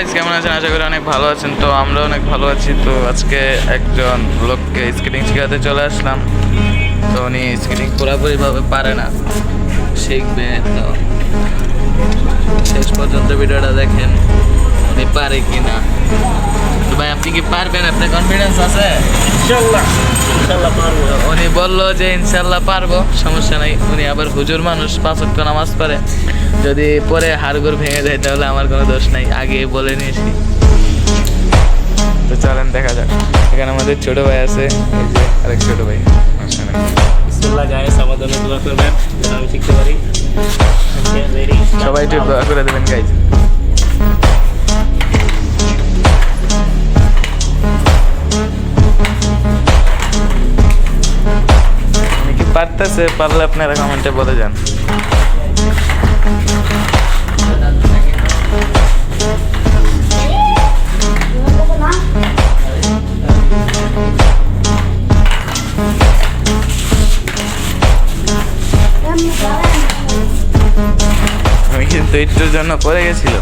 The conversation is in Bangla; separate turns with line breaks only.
গাইস, কেমন আছেন? আশা করি অনেক ভালো আছেন। তো আমরা অনেক ভালো আছি। তো আজকে একজন লোককে স্কেটিং শেখাতে চলে আসলাম। তো উনি স্কেটিং পুরোপুরিভাবে পারে না, শিখবে। তো শেষ পর্যন্ত ভিডিওটা দেখেন উনি পারে কি না। তো ভাই, আপনি কি পারবেন? আপনার কনফিডেন্স আছে?
ইনশাল্লাহ পারবো।
উনি বললো যে ইনশাল্লাহ পারবো, সমস্যা নাই। উনি আবার হুজুর মানুষ, 5 ওয়াক্ত নামাজ পড়ে। যদি পরে হাড়গোড় ভেঙে যায় তাহলে আমার কোনো দোষ নাই, আগে বলে নিয়েছি। তো চলেন দেখা যাক। এখানে আমাদের ছোট ভাই আছে, এই যে আরেক ছোট ভাই।
বিসমিল্লাহ গাইস, আমাদের জন্য দোয়া করবেন যেন আমি শিখতে পারি।
সবাই একটু দোয়া করে দেবেন গাইজ। উনি কি পারতেছে? পারলে আপনারা কমেন্টে বলে যান। আমি কিন্তু একটুর জন্য পড়ে গেছিল।